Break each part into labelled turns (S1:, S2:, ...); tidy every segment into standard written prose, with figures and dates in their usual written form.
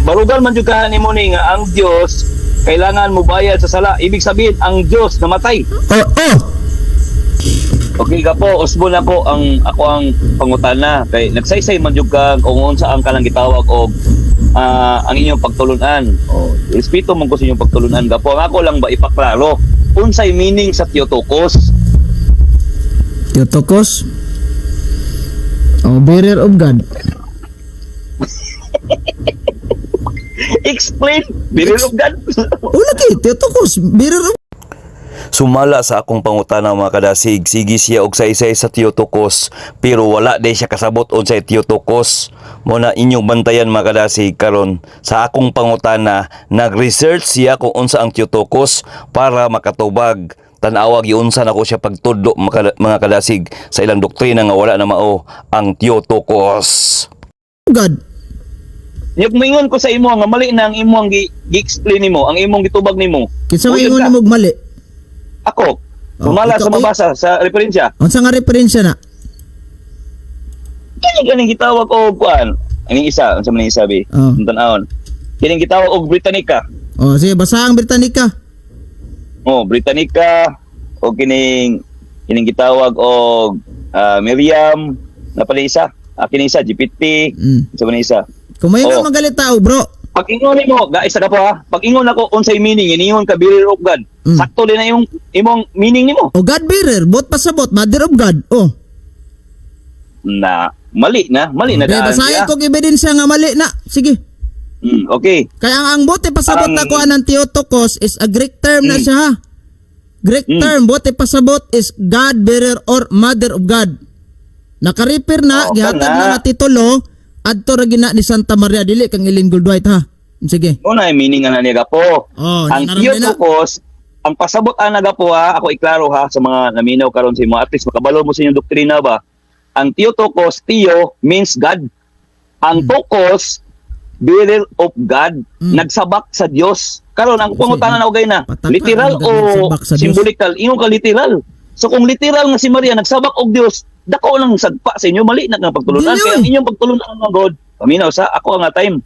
S1: barugan man jud ka nimo ni nga ang Dios kailangan mo bayad sa sala. Ibig sabihin ang Dios namatay.
S2: Oh.
S1: Okay ka po, usbon ako ang pangutana kay nagsaysay man jud ka kung unsa ang kanang gitawag og ang inyong pagtulunan. Respeto man ko sa inyong pagtulunan ka po. Ang ako lang ba ipaklaro unsay meaning sa Theotokos?
S2: Theotokos? Bearer of God.
S1: Explain, bearer of God.
S2: Lagi, Theotokos, bearer of
S3: Sumala sa akong pangutana mga kadasig, sige siya og saysay sa Theotokos pero wala day siya kasabot unsay Theotokos. Muna inyong bantayan mga kadasig karon sa akong pangutana, nag-research siya kung unsa ang Theotokos para makatubag. Tanawag giunsa nako siya pagtudlo mga kadasig sa ilang doktrina nga wala na mao ang Theotokos.
S2: God.
S1: Nyug mingon ko sa imo nga mali na ang imong gi-explain nimo, ang imong gitubag nimo.
S2: Kinsa may
S1: Uyod
S2: ingon
S1: ka.
S2: mo mali?
S1: Ako, sumala sa mabasa sa referensya.
S2: Unsa nga referensya na?
S1: Kani gitawag og kuan. Ang isa, unsa man ni sabi? Ang tan-awon. Kini gitawag og Britannica.
S2: Sige, basa ang Britannica.
S1: Britannica o kining gitawag og Miriam na pala isa. Kini isa GPT. Unsa man ni isa?
S2: Kung may nga magalit tao, bro.
S1: Pag-ingon nimo, isa ka po ha. Pag-ingon ako unsay meaning, ingon ka bearer of God. Sakto din na yung imong meaning nimo.
S2: God bearer, bot pasabot, mother of God.
S1: Na mali na daan
S2: basahin
S1: siya.
S2: ko ebidensya nga mali na. Sige.
S1: Okay.
S2: Kaya ang bote pasabot na kuha ng Theotokos is a Greek term na siya ha. Greek term, bote pasabot is God bearer or mother of God. Naka-refer na, gihatag na nga titulo, adto ra gina ni Santa Maria, dili kang Ellen Goldwhite ha. Sige.
S1: Una ay meaning nga niya po. Ang Theotokos, ang pasabot anaga po ha, ako iklaro ha sa mga naminaw karon sa imo, at least makabalo mo sa inyong doktrina ba. Ang Theotokos, Theo means God. Ang Tokos, bearer of God, nagsabak sa Dios. Karon ang pangutana na ugay na, literal o symbolical? Ingon ka literal. So kung literal nga si Maria nagsabak og Dios, dako lang sagpa sa inyo, mali na nga pagtulunan. Kaya ang inyong pagtulunan ng God, paminaw sa ako nga time.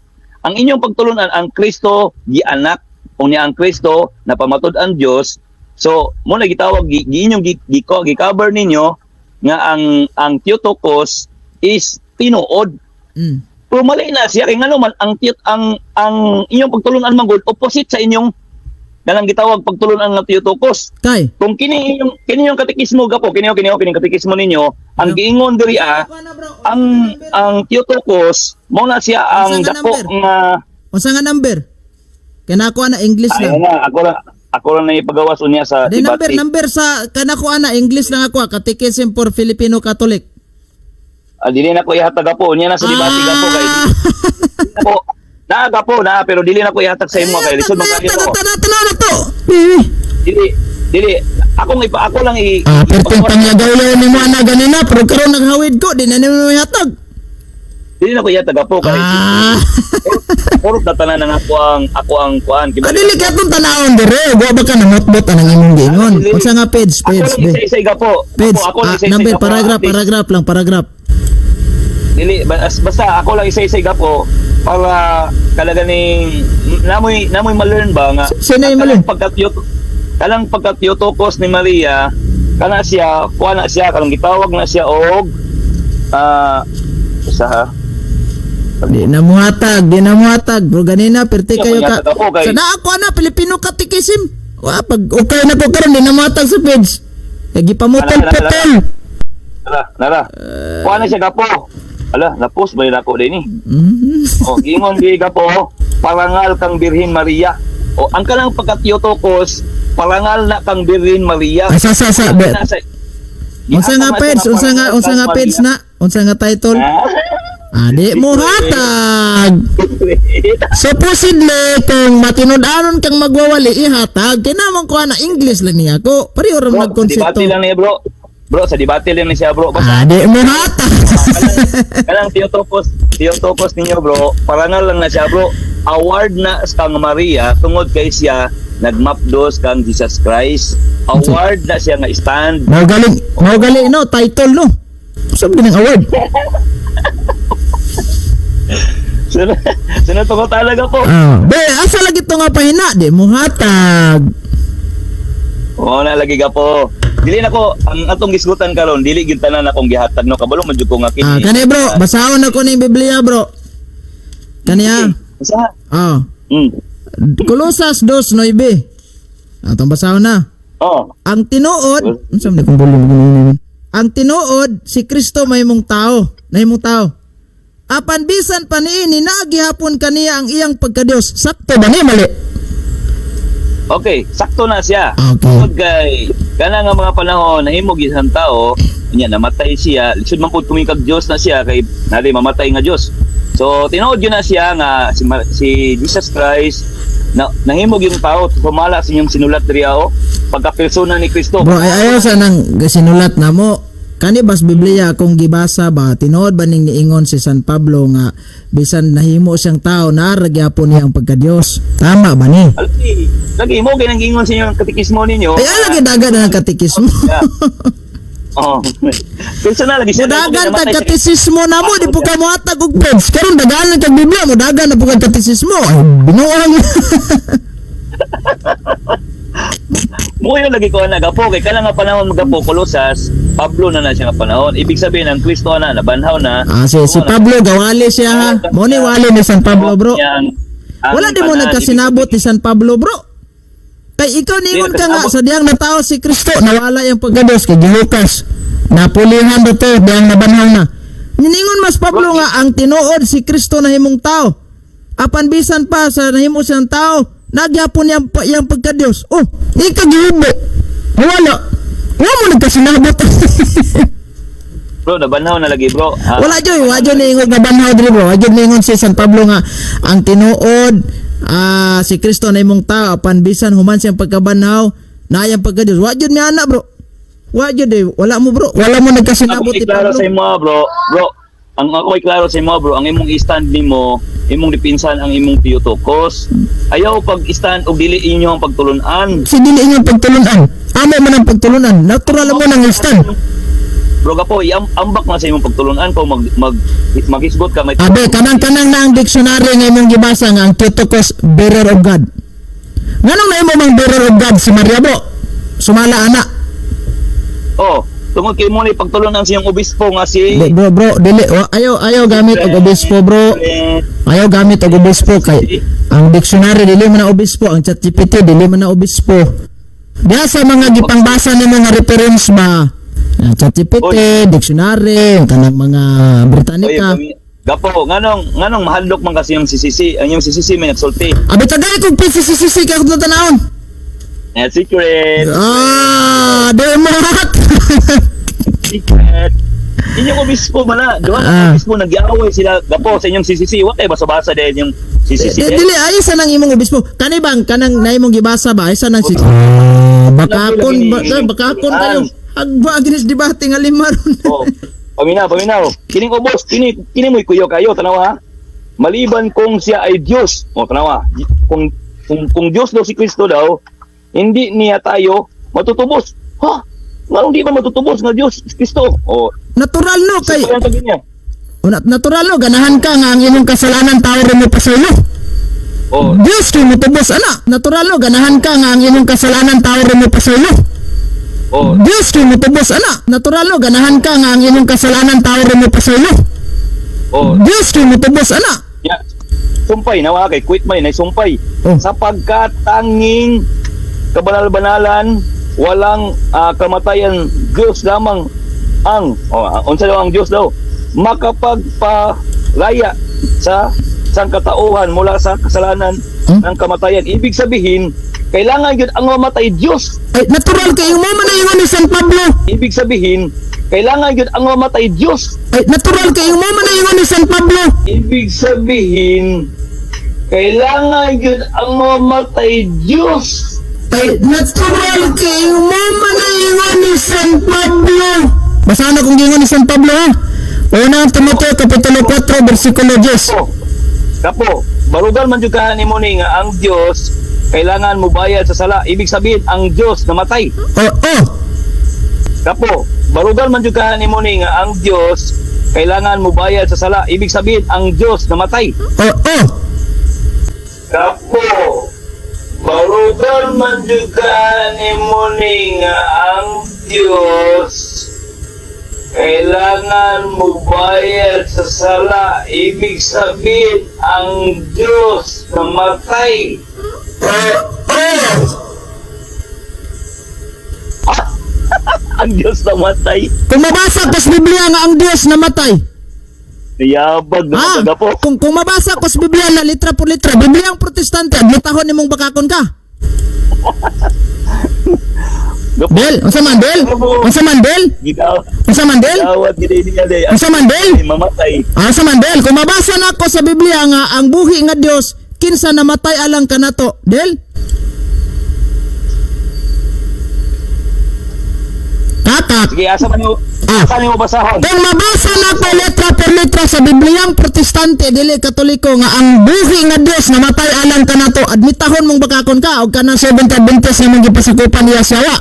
S1: Ang inyong pagtulunan, ang Kristo gianak o niya ang Kristo na pamatud ang Dios. So mo na gitawag inyong gi-cover ninyo nga ang Theotokos is tinuod. Pero mali na siya kay ngano man ang inyong pagtulunan man God opposite sa inyong dalang gitawag pagtulunan ng Theotokos.
S2: Kay
S1: Kung kini yung katekismo gapo, kini katekismo ninyo, ang giingon diri ang Theotokos mo na siya ang dako nga
S2: unsa nga number? Kanako na English lang.
S1: Ako lang na ipagawas unya sa debate.
S2: Number sa kanako na English lang ako, Catechism for Filipino Catholic.
S1: Dili na ko ihatag po unya na sa debate gapo kay na pero dili na ko ihatag sa imo kay lisod man kayo ko.
S2: to.
S1: Dili ako lang
S2: perting pangyagaw ni mo ana ganina, pero karon naghawid ko, di na nimo ihatag.
S1: Dili na ko ihatag po kay. Puro tatanan na ako ang kuan.
S2: Dili ka tong tanawon dire, wa ba ka namotbot anang imong gingon? Unsa nga page?
S1: Ako lang isa-isa gapo.
S2: Ako lang isa-isa number, paragraph.
S1: Dili basta ako lang isa-isa gapo para talaga ning namoy ma-learn ba nga.
S2: Sino yung ma-learn?
S1: Kalang pagka-Theotokos ni Maria, kana siya, kuha na siya, kalang gitawag na siya og usaha.
S2: Di na muhatag, bro ganina perti kayo ka. Sana ako na Filipino Catechism. Wa pag okay na ko karon di na muhatag sa page. Kay gipamutol-putol.
S1: Nara. Kuha na siya gapo. Ala, na-post ba yun ako din eh. Gingon di gapo, parangal kang Birhen Maria. Ang kalang pagka-Theotokos, parangal na kang Birhen Maria.
S2: Sa unsa nga page? Unsa nga page na? Unsa nga title? Adi mo hatag. Supposedly kung matinud-anon kang magwawali ihatag, kinamang ko na English lang niya ko. Pareho ram nagkonsepto.
S1: Debate lang niya bro, sa debate lang niya siya bro.
S2: Adi mo hatag.
S1: Kalang Theotokos ninyo bro, parangal lang na siya bro. Award na kang Maria tungod kay siya nagmapdos kang Jesus Christ. Award na siya nga stand.
S2: Mau galing no, title no. Sabi ng award.
S1: Sunod ko talaga po.
S2: Be, asa lagi to nga pahina, di mo hatag.
S1: Oo na lagi ka po. Dili na ko ang atong gisgutan karon, dili gyud tanan akong gihatag no kabalo man jud ko nga kini.
S2: Kani bro, basahon ako ning Biblia bro. Kaniya.
S1: Sa?
S2: Mm. Kolosas 2:9. Atong basahon na. Ang tinuod, unsa man kung volume. Ang tinuod si Kristo mahimong tao, nahimong tao. Apan bisan pa niini nagihapon kaniya ang iyang pagkadios. Sakto ba ni mali?
S1: Okay, sakto na siya.
S2: Okay.
S1: Tungod kay kana nga mga panahon nahimo isang tao, nya namatay siya, lisod man pud tumikag Dios na siya kay nadi mamatay nga Dios. So tinuod yun na siya nga si Jesus Christ na nahimog yung tao pumala sa inyong sinulat diriya pagka-persona ni Kristo.
S2: Bro, ayaw sa nang sinulat na mo. Kani bas Biblia kung gibasa ba tinuod ba ning niingon si San Pablo nga bisan nahimo siyang tao naragyapon niya ang pagka-Dios. Tama ba ni?
S1: Lagi mo ginang ingon sa inyong katikismo ninyo.
S2: Ay lagi dagan ang katikismo.
S1: Personal lagi siya.
S2: Dagan tag katikismo na mo di po ka mohatag og peds. Karon dagan kag Biblia mo dagan na po kag katikismo. Ay binuang.
S1: Mo yung lagi ko na gapo kay kana nga panahon magapo Kolosas, Pablo na siya nga panahon. Ibig sabihin ang Kristo na nabanhaw na.
S2: Si Pablo gawali siya ha. Mo ni wali ni San Pablo bro. Wala di mo nagkasinabot ni San Pablo bro. Kay ikaw ningon ka nga sa diyang natao si Kristo nawala yung pagkados kay Lucas. Napulihan do to diyang nabanhaw na. Niningon mas Pablo nga ang tinuod si Kristo na himong tao. Apan bisan pa sa nahimo siyang tao nagyapon yang pagka-Dios. Oh, ikagihubo. Wala. Wala mo nagkasinabot.
S1: Bro, nabanhaw na lagi bro.
S2: Wala joy niingon nga banhaw diri bro. Wala niingon si San Pablo nga ang tinuod si Kristo na imong tao apan bisan human siyang pagkabanhaw na yang pagka-Dios. Wala jud mi ana bro. Wala mo bro. Wala mo nagkasinabot
S1: ti Pablo. Sa imo bro. Ang ako'y klaro sa imo bro, ang imong stand nimo, imong dipinsan ang imong Theotokos. Ayaw pag-stand og dili inyo ang pagtulunan.
S2: Si dili inyo ang pagtulunan. Amo man ang pagtulunan. Natural mo nang stand.
S1: Bro gapo, ambak na sa imong pagtulunan kung magisgot ka may.
S2: Abe, kanang na ang dictionary nga imong gibasa nga ang Theotokos bearer of God. Nganong na imo mang bearer of God si Maria bro? Sumala ana.
S1: Tungod kay mo ni pagtulunan siyang obispo nga si
S2: bro dili ayaw gamit og obispo bro. Ayaw gamit og obispo kay ang dictionary dili man na obispo, ang ChatGPT dili man na obispo. Diha sa mga gipangbasa nimo nga reference ba? ChatGPT, dictionary, kanang mga Britannica.
S1: Gapo, nganong mahadlok man kasi yung CCC, ang yung CCC may nagsulti.
S2: Abi tagay kog CCC kay kung tanawon.
S1: Secret.
S2: Demot.
S1: Secret. Inyong obispo bala, duha ka obispo nag-iaway sila gapo sa inyong CCC. Wa kay basa-basa din yung CCC.
S2: Dili ay sa nang imong obispo. Kani bang kanang na imong gibasa ba ay sa nang bakakon kayo. Agba ginis debate nga lima ron.
S1: Paminaw. Kining ubos, kini mo'y kuyo kayo tanawa. Maliban kung siya ay Dios. Tanawa. Kung Dios daw si Kristo daw, hindi niya tayo matutubos. Nganong di ba matutubos nga Dios si Kristo?
S2: Natural no kay.
S4: Natural no, ganahan ka nga ang imong kasalanan tao rin mo pasaylo. Diyos kay mo tubos ana. Natural no, ganahan ka nga ang imong kasalanan tao rin mo pasaylo. Diyos kay mo tubos ana. Natural no, ganahan ka nga ang imong kasalanan tao rin mo pasaylo. Diyos kay mo tubos ana.
S1: Sumpay nawa kay quit may sumpay. Sapagkat tanging kabanal-banalan walang kamatayan Diyos lamang ang unsa daw ang Diyos daw makapagpalaya sa sangkatauhan mula sa kasalanan ng kamatayan. Ibig sabihin kailangan yun ang mamatay Diyos.
S4: Ay, natural kayo mo man na ni San Pablo.
S1: Ibig sabihin kailangan yun ang mamatay Diyos.
S4: Ay, natural kayo mo man na ni San Pablo.
S1: Ibig sabihin kailangan yun ang mamatay Diyos.
S4: Ay, natural kayo mo man na ni San Pablo. Basahan akong gingon ni San Pablo ha. Unang Timoteo Kapitulo 4 versikulo 10.
S1: Kapo, barugal man jud ka nimo ni nga ang Dios kailangan mo bayad sa sala. Ibig sabihin ang Dios namatay.
S4: Oo.
S1: Kapo, barugal man jud ka nimo ni nga ang Dios kailangan mo bayad sa sala. Ibig sabihin, ang Diyos namatay.
S4: Oh.
S1: Kapo, barugan man juga ni Muni nga ang Diyos kailangan mo bayad sa sala. Ibig sabihin, ang Diyos namatay. Ang Diyos namatay.
S2: Kung mabasa ko sa Biblia nga ang Diyos namatay.
S1: Niyabag na mga po.
S2: Kung mabasa ko sa Biblia na litra por litra, Biblia ang protestante, admitahon nimong bakakon ka. Del, unsa man Del? Unsa man Del? Unsa man Del?
S1: Gawat gid niya day.
S2: Unsa man Del?
S1: Mamatay.
S2: Unsa man Del? Kung mabasa na ko sa Biblia nga ang buhi nga Dios kinsa namatay alang kanato. Del? Kakak.
S1: Sige, asa man mo? Asa mo basahon?
S2: Kung mabasa na ko letra per letra sa Bibliang protestante dili katoliko nga ang buhi nga Dios namatay alang kanato, admitahon mong bakakon ka og kanang Seventh-day Adventist nga mong gipasakupan niya siya.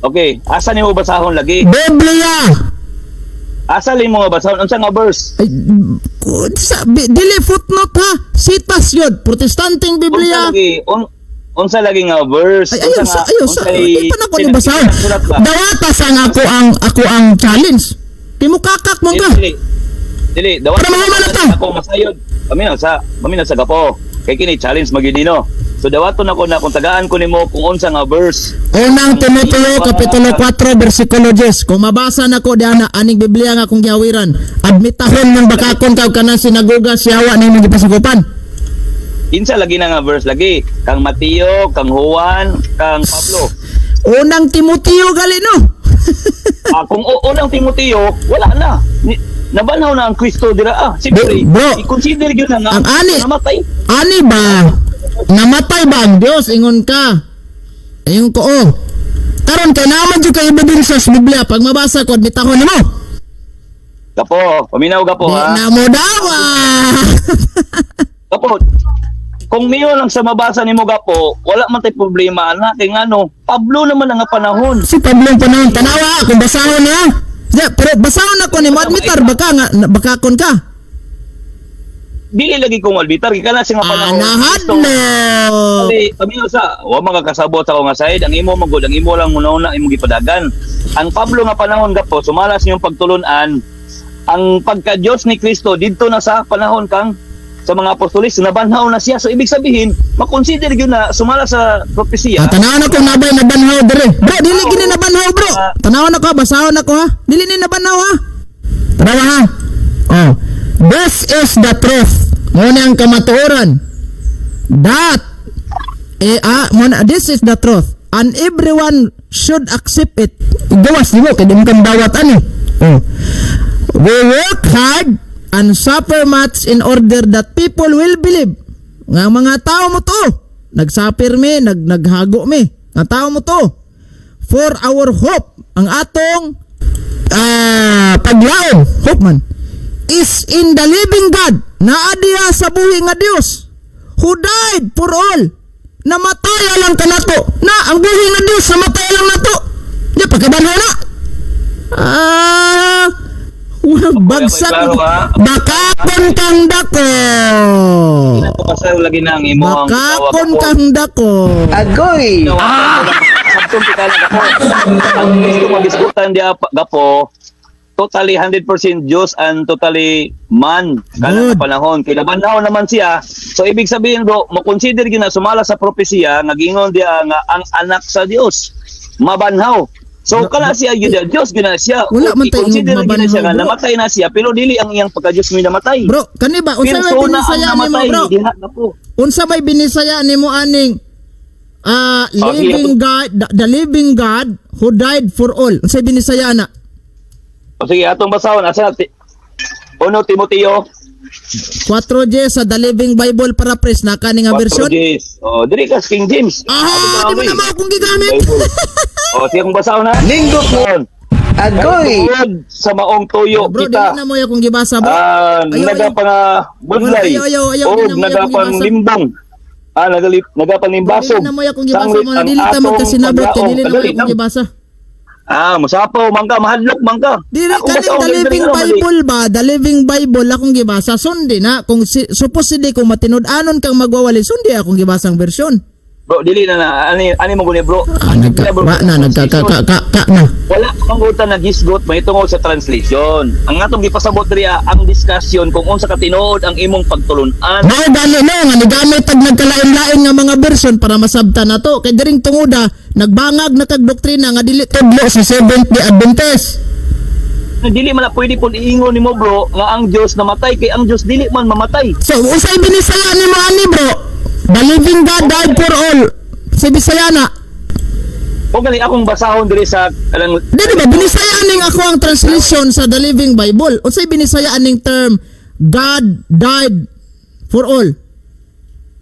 S1: Okay, asa nimo basahon lagi?
S2: Biblia.
S1: Asa li mo nga basahon unsa nga verse?
S2: Ay, dili footnote ha. Citas yun. Protestanteng Biblia.
S1: Unsa lagi nga verse?
S2: Ay, ay, panako ni basahan. Dawatas ang ako ang challenge. Di mo kakak mo ka.
S1: Dili, dawat.
S2: Para mahuman na to.
S1: Ako masayod. Paminaw sa gapo. Kay kini challenge magidino. So dawaton ako na kung tagaan ko nimo kung unsa nga verse.
S2: Unang Timoteo kapitulo 4 bersikulo 10. Kung mabasa nako diana aning Biblia nga akong gihawiran, admitahon ng bakakon ka kanang sinagoga siyawa na imong gipasakupan.
S1: Insa lagi na nga verse lagi? Kang Mateo, kang Juan, kang Pablo.
S2: Unang Timoteo galino.
S1: Kung unang Timoteo, wala na. Nabanhaw na ang Kristo dira. Siyempre,
S2: Bro,
S1: i-consider yun na nga.
S2: ang ani.
S1: Namatay.
S2: Ani ba? Namatay ba ang Dios? Ingon ka. Ayun ko Karon kay naman jud kay ebidensya sa Biblia pag mabasa ko admitahon nimo.
S1: Gapo, paminaw gapo
S2: Di
S1: ha.
S2: na mo dawa.
S1: Gapo. Kung miyo lang sa mabasa nimo gapo, wala man tay problema na kay ngano, Pablo naman ang nga panahon.
S2: Si Pablo ang panahon tanawa kung basahon niya. Pero basahon ako nimo admitar baka nga bakakon ka.
S1: Dili lagi kong albitar kana sa nga panahon.
S2: Anahadlo.
S1: Dili paminaw sa wa mga kasabot sa ko nga side, ang imo magud, ang imo lang muna imong gipadagan. Ang Pablo nga panahon gapo, sumalas niyong pagtulunan ang pagka-Diyos ni Kristo didto na sa panahon kang sa mga apostolis, nabanhaw na siya. So, ibig sabihin, makonsider yun na sumala sa propesya.
S2: Tanawan ako nabay nabanhaw dire. Bro, dili gini nabanhaw bro. Tanawan ako, basahon ako ha. Dili ni nabanhaw ha. Tanawa ha. This is the truth. Muna ang kamatuoran. This is the truth. And everyone should accept it. Gawas di mo, kaya di mo kang dawat ani. We work hard and suffer much in order that people will believe. Nga mga tao mo to, nagsuffer me, naghago me. Nga tao mo to. For our hope, ang atong paglaom, hope man, is in the living God, na adiya sa buhi nga Dios, who died for all. Namatay lang kanato. Na ang buhi nga Dios namatay lang nato. Di pagkabanhaw na. Bagsak bakakon kang dako.
S1: Pasal lagi nang imo ang
S2: Bakakon kang dako.
S4: Agoy!
S1: Sabtong pikala gapo. Ang gusto mag-iskutan dia gapo, totally 100% Diyos and totally man kana
S2: Good.
S1: panahon. Kinabanhaw naman siya. So ibig sabihin bro, mo-consider gyud na sumala sa propesya nga gingon dia nga ang anak sa Dios mabanhaw. So kana siya gyud Dios gyud na siya.
S2: Wala man tayo
S1: I-consider gyud na siya nga
S2: mabanhaw, bro.
S1: namatay na siya pero dili ang iyang pagka-Dios mo namatay.
S2: Bro, kani ba unsa may
S1: Persona ang
S2: binisaya nimo
S1: namatay,
S2: bro?
S1: diha na po.
S2: Unsa may binisaya nimo aning living God, the living God who died for all. Unsa binisaya na?
S1: O sige, atong basahon. Asa Uno Timoteo
S2: 4J sa The Living Bible Paraphrase na kani nga version.
S1: 4 O, diri ka King James.
S2: Di mo na mo akong gigamit.
S1: O, sige kong basahon na.
S4: Linggo po. Agoy!
S1: Tungod sa maong tuyo
S2: Bro, dili
S1: kita.
S2: na mo akong gibasa bro.
S1: Nagapang budlay.
S2: Ayaw,
S1: O,
S2: di na mo
S1: nagapang
S2: akong gibasa.
S1: limbong. Nagapang limbasog.
S2: Dili na mo akong gibasa mo. Dili ta magkasinabot kay dili na mo akong gibasa.
S1: Musapaw mangka, mahadlok mangka.
S2: Dili
S1: Ako
S2: kaning
S1: basta
S2: the
S1: ang
S2: Living
S1: ganda nga,
S2: Bible ba? The Living Bible akong gibasa sundi na kung supposedly kung matinud-anon kang magwawali sundi akong gibasang version.
S1: Bro, dili na ani mo guni bro.
S2: Nagkaka na.
S1: Wala kang gutan na gisgot mahitungod sa translation. Ang atong gipasabot diriya ang discussion kung unsa ka tinuod ang imong pagtulunan.
S2: Mao gani no nga nigamit tag nagkalain-lain nga mga version para masabtan nato kay diring tungoda nagbangag na kag doktrina nga dili tudlo sa Seventh-day Adventist.
S1: Dili man na pwede pud iingon nimo bro nga ang Dios namatay kay ang Dios dili man mamatay.
S2: So unsay binisaya nimo ani bro? The living God died for all. Sa Bisaya na.
S1: O gani akong basahon diri sa kanang
S2: Dili ba binisaya ning ako ang translation sa The Living Bible. Unsay binisaya ning term God died for all.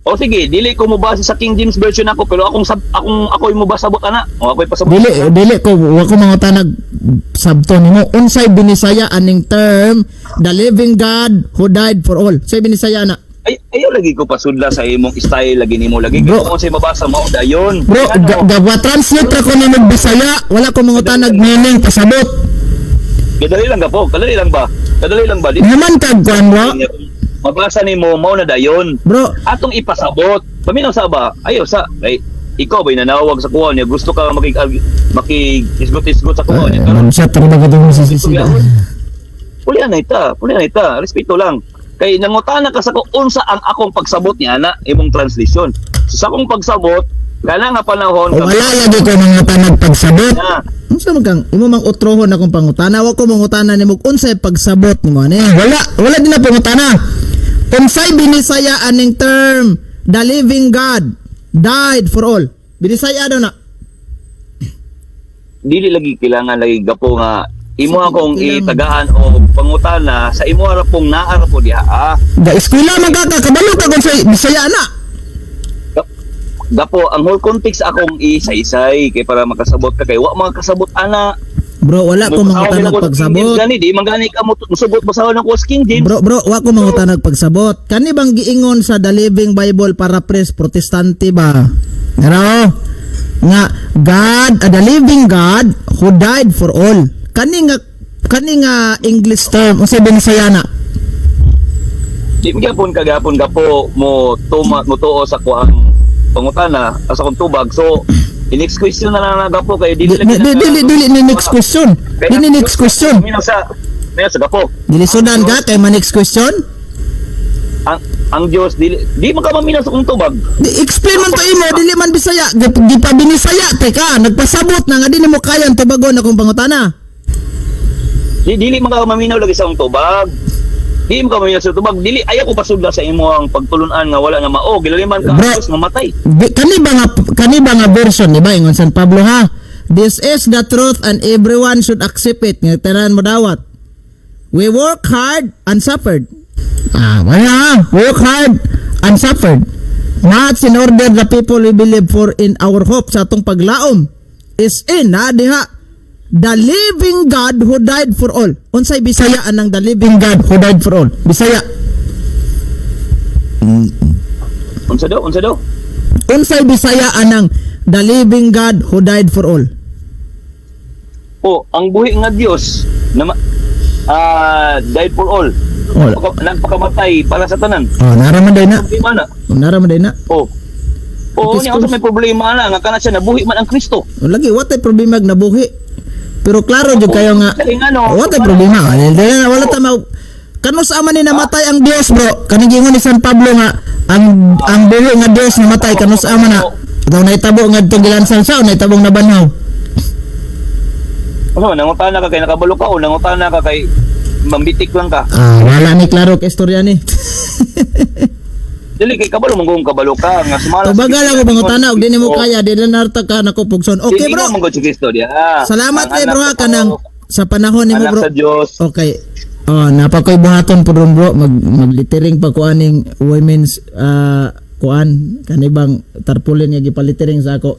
S1: O sige, dili ko mobasa sa King James version ako pero ako'y mobasabot ana. O ako'y pasabot.
S2: Dili ko wa ko mangutanag sabton nimo unsay binisaya aning term the living God who died for all. Say binisaya na.
S1: Ayaw lagi ko pasudla sa imong style lagi nimo lagi.
S2: Bro.
S1: Kung unsay mabasa mo dayon.
S2: Bro, translate ra ko nimo Bisaya, wala ko mangutanag meaning pasabot.
S1: Kadali lang po. Kadali lang ba? Dili
S2: Naman kag kuan bro.
S1: mabasa nimo mao na dayon.
S2: Bro,
S1: Atong ipasabot. Paminaw sa ba? Ayaw sa ikaw ba'y nanawag sa kuha niya? Gusto ka makikisgot-isgot sa kuha niya?
S2: man siya pero bagadong sisisiga.
S1: Pulihan na ita. Respeto lang. Kay nangutana ka sa kung unsa ang akong pagsabot niya na imong translation. So, sa akong pagsabot, kana nga panahon
S2: O wala lagi ko mangutanag pagsabot.
S1: na
S2: Unsa man kang imo mang utrohon akong pangutana, wa ko mangutana nimo unsay pagsabot nimo ani. Wala din na pangutana. Unsay binisaya aning term the living God died for all. Binisaya daw na.
S1: dili lagi kailangan lagi gapo nga imo
S2: Sige,
S1: akong
S2: kailangan.
S1: itagaan o pangutana sa imo ra pong naara po diha.
S2: Ga eskwela man ka kabalo ka kung say Bisaya na.
S1: Gapo ang whole context akong isa-isay kay para makasabot ka kay wa mga kasabot ana.
S2: Bro, wala ko mangutanag pagsabot.
S1: Gani di man gani ka mo musubot basahon ng King James.
S2: Bro, wa ko mangutanag pagsabot. Kani bang giingon sa The Living Bible para pres protestante ba? Ngano? Nga God, the living God who died for all. Kani nga English term unsay binisaya na?
S1: Di gyapon kagapon gapo mo tuo sa kuang pangutana sa kong tubag. So next question na lang gapo kay
S2: Dili ni next question. Dili next question.
S1: Minaw sa gapo.
S2: Dili sudan ka kay man next question?
S1: Ang Dios di man ka maminaw sa kong tubag.
S2: Explain man to imo, dili man Bisaya. Di pa binisaya teka, nagpasabot na nga di mo kayang tubagon akong pangutana.
S1: Dili man ka maminaw lagi sa kong tubag. Di mo ka maminaw sa tubag. Dili ayaw ko pasudla sa imo ang pagtulunan nga wala na mao. Gilaliman ka
S2: Bro.
S1: ang Diyos mamatay.
S2: Kani ba nga version di ba ingon San Pablo ha? This is the truth and everyone should accept it. Nga tanan mo dawat. We work hard and suffered. Wala. Work hard and suffered. Much in order the people we believe for in our hope sa atong paglaom is in diha the living God who died for all. Unsay Bisaya anang the living God who died for all? Bisaya.
S1: Unsa daw?
S2: Unsay Bisaya anang the living God who died for all?
S1: Ang buhi nga Dios na died for all.
S2: All.
S1: Nagpakamatay para sa tanan.
S2: Naramaday na.
S1: Di man na.
S2: Naramaday na.
S1: Niya may problema na nga kana siya nabuhi man ang Kristo.
S2: Lagi what ay problema ag nabuhi. Pero klaro jud kayo nga what ay problema. Wala ta mau kano sa man ni namatay ang Dios bro. Kani gingon ni San Pablo nga ang buhi nga Dios namatay kano sa man na. Daw naitabo nga gilansan siya naitabong nabanhaw.
S1: Nangutana ka kay nakabalo ka o nangutana ka kay mambitik lang ka.
S2: Wala ni klaro ka istorya ni.
S1: Dili kay kabalo mong kabalo ka nga sumala.
S2: Tubagal ako pangutana og di mo kaya di na narta ka nako pugson. Okay bro.
S1: Mong Kristo dia.
S2: Salamat kay bro kanang sa panahon nimo bro.
S1: Sa Dios.
S2: Okay. Napakoy buhaton po ron bro maglitering pa ko aning women's kuan kanibang tarpaulin nga gipalitering sa ako.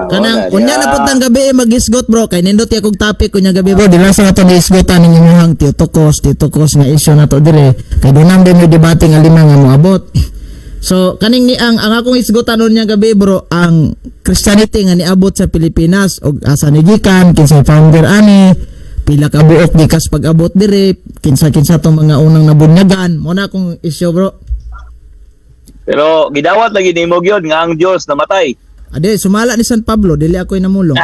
S2: Kanang unya na pud tang gabi magisgot bro kay nindot akong topic kunya gabi bro dili sa ato ni isgotan ning imong titokos nga issue na to dire kay dunam din may debate nga lima nga moabot So kaning ni ang akong isgutan nun niya gabi bro, ang Christianity nga niabot sa Pilipinas og asa ni gikan, kinsa founder ani, pila ka buok gikas pag-abot diri, kinsa tong mga unang nabunyagan, mo na akong issue bro.
S1: Pero gidawat lagi nimo gyud nga ang Dios namatay.
S2: Ade sumala ni San Pablo, dili ako namulong.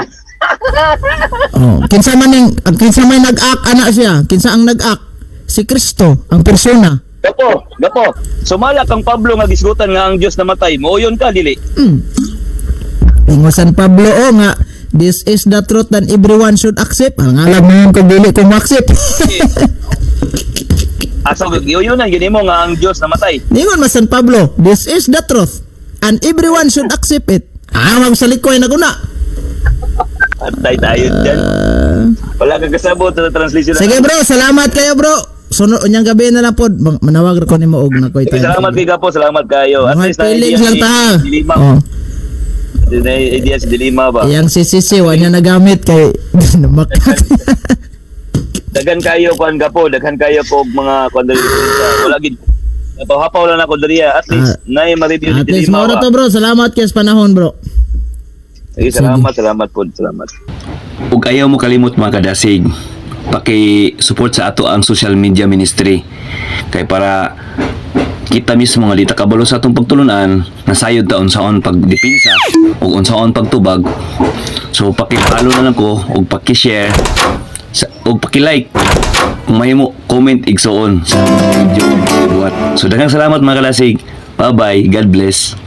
S2: Oh, kinsa may nag-act ana siya, kinsa ang nag-act? Si Kristo, ang persona.
S1: Gapo. Sumala kang Pablo nga gisgutan nga ang Dios namatay. Mooyon ka dili.
S2: Ingo San Pablo nga this is the truth and everyone should accept. Ang alam mo yung kung dili ko ma-accept.
S1: Asa yun gini mo nga ang Dios namatay.
S2: Ningon mas San Pablo, this is the truth and everyone should accept it. Awang sa likoy na guna.
S1: Antay tayo dyan. Wala kang kasabot sa translation.
S2: Sige bro, salamat kayo bro. Sunod unyang gabi na lang po. Manawag ko nimo og na koy time.
S1: Salamat kay Gapo, salamat kayo. At
S2: Mga
S1: least na
S2: feelings lang ta.
S1: Dilima.
S2: Oh.
S1: Idea si Dilima ba?
S2: Yang sisisi wa niya nagamit kay namakak.
S1: Daghan kayo kuan Gapo, daghan kayo ko og mga kondali. Wala gid. Napahapaw lang ako diriya. At least nay ma-review
S2: At
S1: ni
S2: least
S1: Dilima.
S2: mo to bro. Salamat kay sa panahon bro.
S1: Sige, salamat po, salamat.
S3: Ug ayaw mo kalimot mga kadasig, paki-support sa ato ang social media ministry kay para kita mismo nga dita kabalo sa atong pagtulunan nasayod ta unsaon pagdepensa ug unsaon pagtubag. So paki-follow na lang ko ug paki-share ug paki-like kung mahimo comment igsoon sa video buhat. So daghang salamat mga kadasig. Bye bye, God bless.